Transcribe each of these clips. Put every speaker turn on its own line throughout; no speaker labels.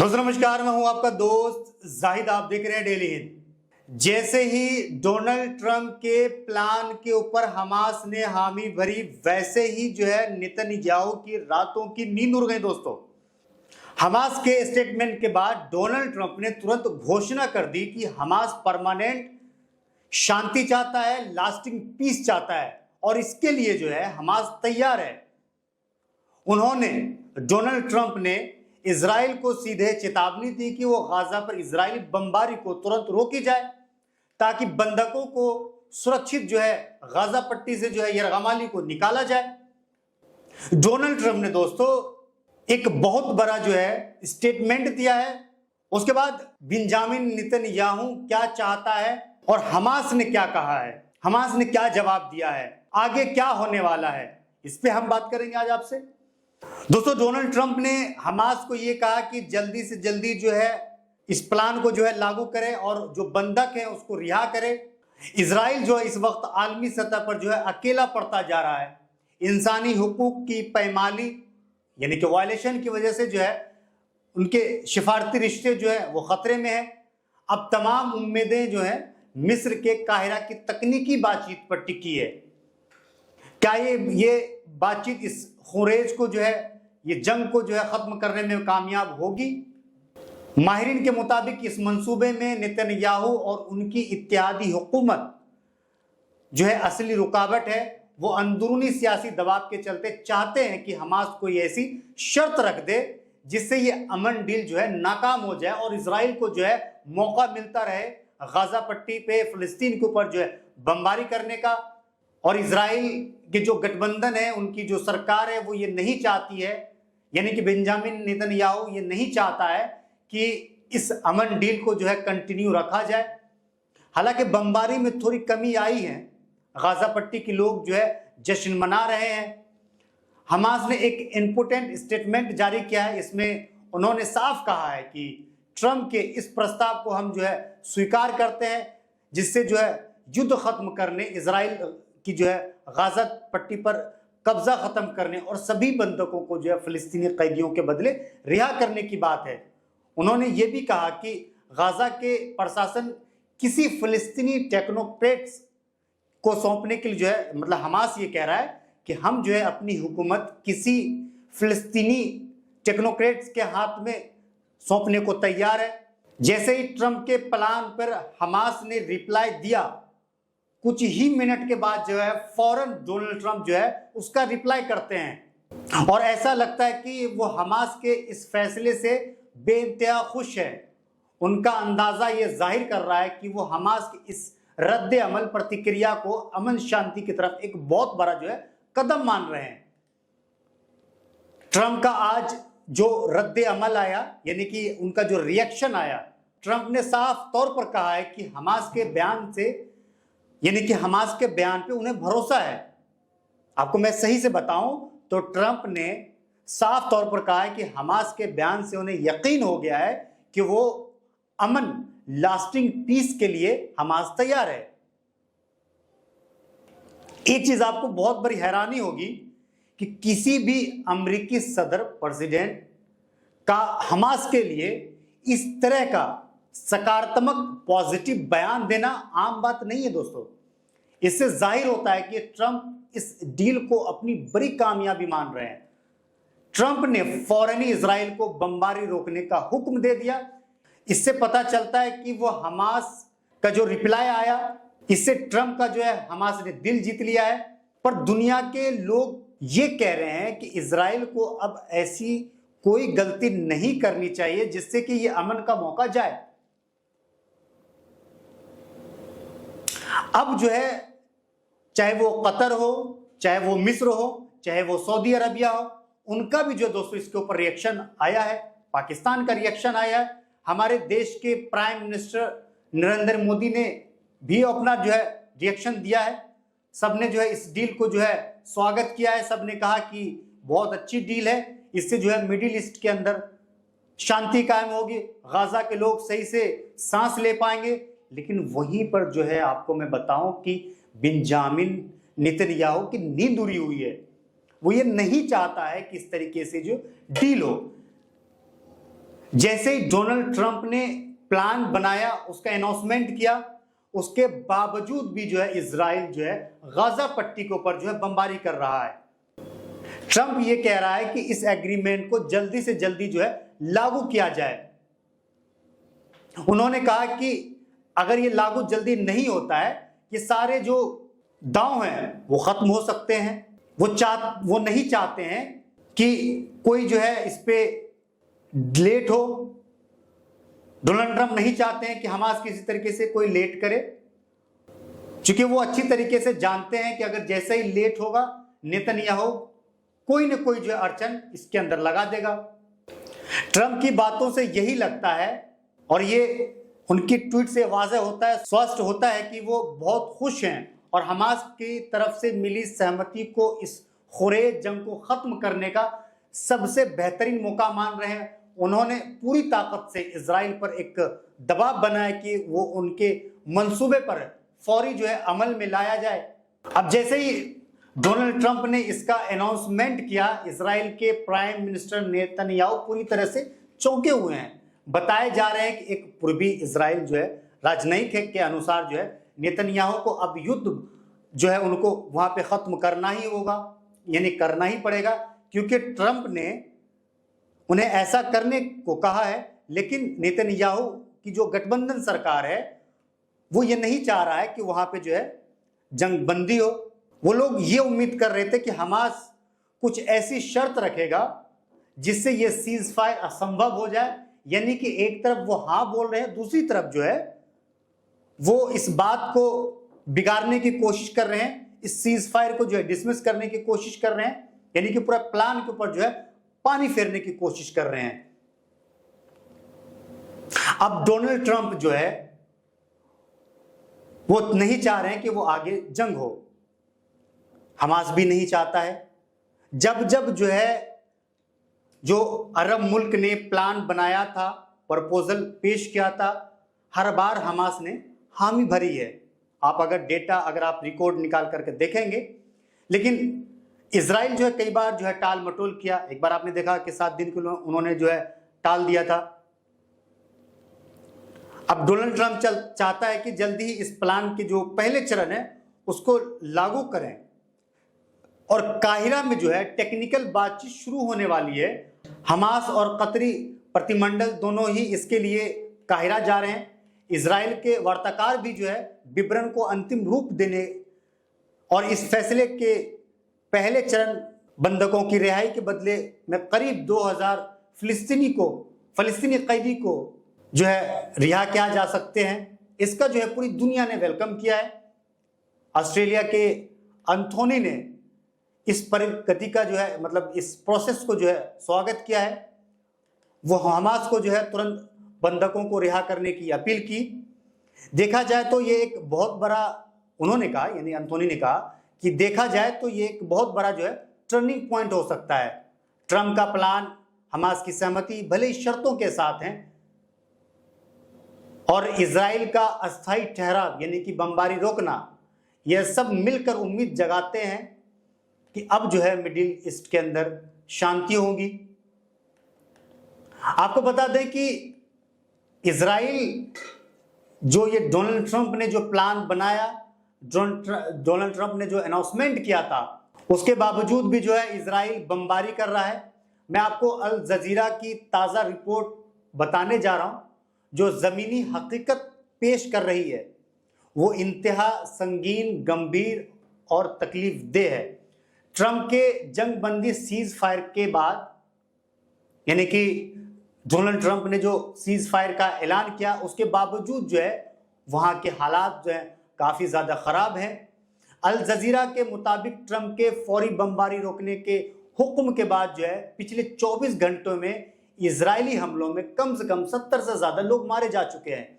दोस्तों नमस्कार, मैं हूं आपका दोस्त जाहिद। आप देख रहे हैं डेली हिंद। जैसे ही डोनाल्ड ट्रंप के प्लान के ऊपर हमास ने हामी भरी, वैसे ही जो है नेतन्याहू की रातों की नींद उड़ गई। दोस्तों, हमास के स्टेटमेंट के बाद डोनाल्ड ट्रंप ने तुरंत घोषणा कर दी कि हमास परमानेंट शांति चाहता है, लास्टिंग पीस चाहता है और इसके लिए जो है हमास तैयार है। उन्होंने, डोनाल्ड ट्रंप ने इजराइल को सीधे चेतावनी दी कि वो गाजा पर इजरायली बमबारी को तुरंत रोकी जाए ताकि बंधकों को सुरक्षित जो है गाजा पट्टी से जो है यरगमाली को निकाला जाए। डोनाल्ड ट्रंप ने दोस्तों एक बहुत बड़ा जो है स्टेटमेंट दिया है। उसके बाद बेंजामिन नेतन्याहू क्या चाहता है और हमास ने क्या कहा है, हमास ने क्या जवाब दिया है, आगे क्या होने वाला है, इस पे हम बात करेंगे आज आपसे। दोस्तों, डोनाल्ड ट्रंप ने हमास को यह कहा कि जल्दी से जल्दी जो है इस प्लान को जो है लागू करे और जो बंधक है उसको रिहा करे। इजराइल जो है इस वक्त आलमी सतह पर जो है अकेला पड़ता जा रहा है। इंसानी हुकूक की पैमाली यानी कि वायलेशन की वजह से जो है उनके सिफारती रिश्ते जो है वो खतरे में है। अब तमाम उम्मीदें जो है मिस्र के काहिरा की तकनीकी बातचीत पर टिकी है। क्या ये बातचीत इस खुरेज को जो है, ये जंग को जो है खत्म करने में कामयाब होगी? माहिरीन के मुताबिक इस मंसूबे में नेतन्याहू और उनकी इत्तेहादी हुकूमत जो है असली रुकावट है। वो अंदरूनी सियासी दबाव के चलते चाहते हैं कि हमास कोई ऐसी शर्त रख दे जिससे ये अमन डील जो है नाकाम हो जाए और इजराइल को जो है मौका मिलता रहे गाजा पट्टी पे फिलिस्तीन के ऊपर जो है बमबारी करने का। और इजराइल के जो गठबंधन है, उनकी जो सरकार है, वो ये नहीं चाहती है, यानी कि बेंजामिन नेतन्याहू ये नहीं चाहता है कि इस अमन डील को जो है कंटिन्यू रखा जाए। हालांकि बमबारी में थोड़ी कमी आई है, गाजा पट्टी के लोग जो है जश्न मना रहे हैं। हमास ने एक इंपोर्टेंट स्टेटमेंट जारी किया है। इसमें उन्होंने साफ कहा है कि ट्रंप के इस प्रस्ताव को हम जो है स्वीकार करते हैं, जिससे जो है युद्ध खत्म करने, इजराइल की जो है गाजा पट्टी पर कब्जा खत्म करने और सभी बंधकों को जो है फिलिस्तीनी कैदियों के बदले रिहा करने की बात है। उन्होंने ये भी कहा कि गाजा के प्रशासन किसी फिलिस्तीनी टेक्नोक्रेट्स को सौंपने के लिए जो है, मतलब हमास ये कह रहा है कि हम जो है अपनी हुकूमत किसी फिलिस्तीनी टेक्नोक्रेट्स के हाथ में सौंपने को तैयार है। जैसे ही ट्रंप के प्लान पर हमास ने रिप्लाई दिया, कुछ ही मिनट के बाद जो है फौरन डोनाल्ड ट्रंप जो है उसका रिप्लाई करते हैं और ऐसा लगता है कि वो हमास के इस फैसले से बेइंतहा खुश है। उनका अंदाजा ये जाहिर कर रहा है कि वो हमास की इस रद्द अमल प्रतिक्रिया को अमन शांति की तरफ एक बहुत बड़ा जो है कदम मान रहे हैं। ट्रंप का आज जो रद्द अमल आया, यानी कि उनका जो रिएक्शन आया, ट्रंप ने साफ तौर पर कहा है कि हमास के बयान से, यानी कि हमास के बयान पे उन्हें भरोसा है। आपको मैं सही से बताऊं तो ट्रंप ने साफ तौर पर कहा है कि हमास के बयान से उन्हें यकीन हो गया है कि वो अमन, लास्टिंग पीस के लिए हमास तैयार है। एक चीज आपको बहुत बड़ी हैरानी होगी कि किसी भी अमेरिकी सदर, प्रेसिडेंट का हमास के लिए इस तरह का सकारात्मक पॉजिटिव बयान देना आम बात नहीं है। दोस्तों, इससे जाहिर होता है कि ट्रंप इस डील को अपनी बड़ी कामयाबी मान रहे हैं। ट्रंप ने फौरन ही इजराइल को बमबारी रोकने का हुक्म दे दिया। इससे पता चलता है कि वो हमास का जो रिप्लाई आया, इससे ट्रंप का जो है हमास ने दिल जीत लिया है। पर दुनिया के लोग ये कह रहे हैं कि इजराइल को अब ऐसी कोई गलती नहीं करनी चाहिए जिससे कि ये अमन का मौका जाए। अब जो है चाहे वो कतर हो, चाहे वो मिस्र हो, चाहे वो सऊदी अरबिया हो, उनका भी जो दोस्तों इसके ऊपर रिएक्शन आया है। पाकिस्तान का रिएक्शन आया है। हमारे देश के प्राइम मिनिस्टर नरेंद्र मोदी ने भी अपना जो है रिएक्शन दिया है। सबने जो है इस डील को जो है स्वागत किया है। सबने कहा कि बहुत अच्छी डील है, इससे जो है मिडिल ईस्ट के अंदर शांति कायम होगी, गाजा के लोग सही से सांस ले पाएंगे। लेकिन वहीं पर जो है आपको मैं बताऊं कि बेंजामिन नेतन्याहू की नींद उड़ी हुई है। वो ये नहीं चाहता है कि इस तरीके से जो डील हो। जैसे ही डोनाल्ड ट्रंप ने प्लान बनाया, उसका अनाउंसमेंट किया, उसके बावजूद भी जो है इजराइल जो है गाजा पट्टी के ऊपर जो है बमबारी कर रहा है। ट्रंप ये कह रहा है कि इस एग्रीमेंट को जल्दी से जल्दी जो है लागू किया जाए। उन्होंने कहा कि अगर ये लागू जल्दी नहीं होता है, ये सारे जो दांव हैं वो खत्म हो सकते हैं। वो नहीं चाहते हैं कि कोई जो है इस पे लेट हो। डोनाल्ड ट्रंप नहीं चाहते हैं कि हमास किसी तरीके से कोई लेट करे, क्योंकि वो अच्छी तरीके से जानते हैं कि अगर जैसे ही लेट होगा, नेतन्याहू कोई न कोई जो है अड़चन इसके अंदर लगा देगा। ट्रंप की बातों से यही लगता है, और ये उनकी ट्वीट से वाज़ेह होता है, स्पष्ट होता है कि वो बहुत खुश हैं और हमास की तरफ से मिली सहमति को इस खुरेद जंग को खत्म करने का सबसे बेहतरीन मौका मान रहे हैं। उन्होंने पूरी ताकत से इजराइल पर एक दबाव बनाया कि वो उनके मंसूबे पर फौरी जो है अमल में लाया जाए। अब जैसे ही डोनाल्ड ट्रंप ने इसका अनाउंसमेंट किया, इजराइल के प्राइम मिनिस्टर नेतन्याहू पूरी तरह से चौंके हुए हैं। बताए जा रहे हैं कि एक पूर्वी इजराइल जो है राजनयिक के अनुसार जो है नेतन्याहू को अब युद्ध जो है उनको वहां पे खत्म करना ही होगा, यानी करना ही पड़ेगा, क्योंकि ट्रंप ने उन्हें ऐसा करने को कहा है। लेकिन नेतन्याहू की जो गठबंधन सरकार है वो ये नहीं चाह रहा है कि वहां पे जो है जंग बंदी हो। वो लोग ये उम्मीद कर रहे थे कि हमास कुछ ऐसी शर्त रखेगा जिससे ये सीज फायर असंभव हो जाए, यानी कि एक तरफ वो हाँ बोल रहे हैं, दूसरी तरफ जो है वो इस बात को बिगाड़ने की कोशिश कर रहे हैं, इस सीज फायर को जो है डिसमिस करने की कोशिश कर रहे हैं, यानी कि पूरा प्लान के ऊपर जो है पानी फेरने की कोशिश कर रहे हैं। अब डोनाल्ड ट्रंप जो है वो नहीं चाह रहे हैं कि वो आगे जंग हो, हमास भी नहीं चाहता है। जब जब जो है जो अरब मुल्क ने प्लान बनाया था, प्रपोजल पेश किया था, हर बार हमास ने हामी भरी है। आप अगर डेटा अगर आप रिकॉर्ड निकाल करके देखेंगे, लेकिन इजराइल जो है कई बार जो है टाल मटोल किया। एक बार आपने देखा कि 7 दिन के उन्होंने जो है टाल दिया था। अब डोनाल्ड ट्रंप चाहता है कि जल्दी ही इस प्लान के जो पहले चरण है उसको लागू करें, और काहिरा में जो है टेक्निकल बातचीत शुरू होने वाली है। हमास और कतरी प्रतिमंडल दोनों ही इसके लिए काहिरा जा रहे हैं। इजराइल के वार्ताकार भी जो है विवरण को अंतिम रूप देने और इस फैसले के पहले चरण बंधकों की रिहाई के बदले में करीब 2000 फलस्तीनी कैदी को जो है रिहा किया जा सकते हैं, इसका जो है पूरी दुनिया ने वेलकम किया है। ऑस्ट्रेलिया के एंथोनी ने इस प्रगति का जो है मतलब इस प्रोसेस को जो है स्वागत किया है। वो हमास को जो है तुरंत बंधकों को रिहा करने की अपील की। देखा जाए तो ये एक बहुत बड़ा, उन्होंने कहा यानी एंथोनी ने कहा कि देखा जाए तो ये एक बहुत बड़ा जो है टर्निंग पॉइंट हो सकता है। ट्रंप का प्लान, हमास की सहमति भले ही शर्तों के साथ हैं, और इजराइल का अस्थायी ठहराव यानी कि बमबारी रोकना, यह सब मिलकर उम्मीद जगाते हैं कि अब जो है मिडिल ईस्ट के अंदर शांति होगी। आपको बता दें कि इजराइल जो ये डोनाल्ड ट्रंप ने जो प्लान बनाया, डोनाल्ड ट्रंप ने जो अनाउंसमेंट किया था, उसके बावजूद भी जो है इजराइल बमबारी कर रहा है। मैं आपको अल जजीरा की ताज़ा रिपोर्ट बताने जा रहा हूं, जो ज़मीनी हकीकत पेश कर रही है। वो इंतहा संगीन, गंभीर और तकलीफ देह है। ट्रंप के जंगबंदी सीज फायर के बाद, यानी कि डोनाल्ड ट्रंप ने जो सीज फायर का ऐलान किया, उसके बावजूद जो है वहां के हालात जो है काफी ज्यादा खराब हैं। अल जजीरा के मुताबिक ट्रंप के फौरी बमबारी रोकने के हुक्म के बाद जो है पिछले 24 घंटों में इजरायली हमलों में कम से कम 70 से ज्यादा लोग मारे जा चुके हैं।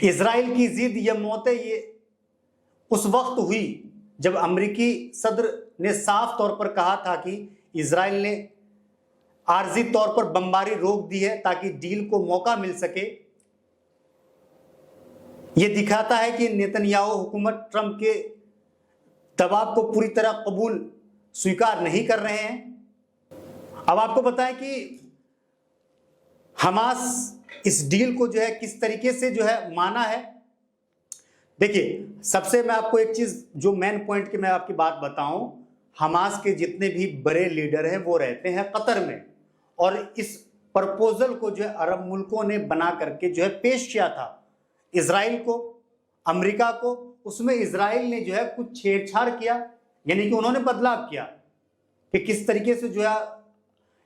इजराइल की जिद ये मौतें ये उस वक्त हुई जब अमेरिकी सदर ने साफ तौर पर कहा था कि इजराइल ने आर्जी तौर पर बमबारी रोक दी है ताकि डील को मौका मिल सके। यह दिखाता है कि नेतन्याहू हुकूमत ट्रंप के दबाव को पूरी तरह कबूल स्वीकार नहीं कर रहे हैं। अब आपको बताएं कि हमास इस डील को जो है किस तरीके से जो है माना है। देखिए, सबसे मैं आपको एक चीज जो मेन पॉइंट की मैं आपकी बात बताऊं, हमास के जितने भी बड़े लीडर हैं वो रहते हैं कतर में, और इस प्रपोजल को जो है अरब मुल्कों ने बना करके जो है पेश किया था इजराइल को, अमेरिका को। उसमें इजराइल ने जो है कुछ छेड़छाड़ किया, यानी कि उन्होंने बदलाव किया कि किस तरीके से जो है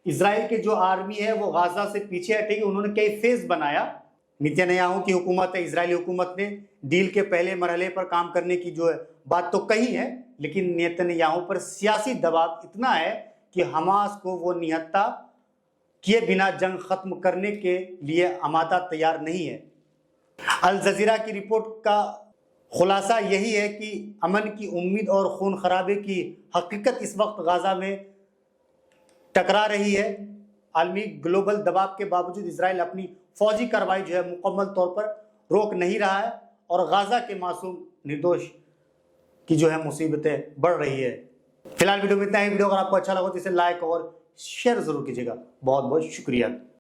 इजराइल की जो आर्मी है वो गाजा से पीछे हटेगी। उन्होंने कई फेज बनाया। नेतन्याहू की हुकूमत है, इजरायली हुकूमत ने डील के पहले मरहले पर काम करने की जो है बात तो कही है, लेकिन नेतन्याहू पर सियासी दबाव इतना है कि हमास को वो निहत्ता किए बिना जंग खत्म करने के लिए आमादा तैयार नहीं है। अल जजीरा की रिपोर्ट का खुलासा यही है कि अमन की उम्मीद और खून खराबे की हकीकत इस वक्त गाजा में टकरा रही है। आलमी ग्लोबल दबाव के बावजूद इजराइल अपनी फौजी कार्रवाई जो है मुकम्मल तौर पर रोक नहीं रहा है, और गाजा के मासूम निर्दोष की जो है मुसीबतें बढ़ रही है। फिलहाल वीडियो में इतना ही। वीडियो अगर आपको अच्छा लगा तो इसे लाइक और शेयर जरूर कीजिएगा। बहुत बहुत शुक्रिया।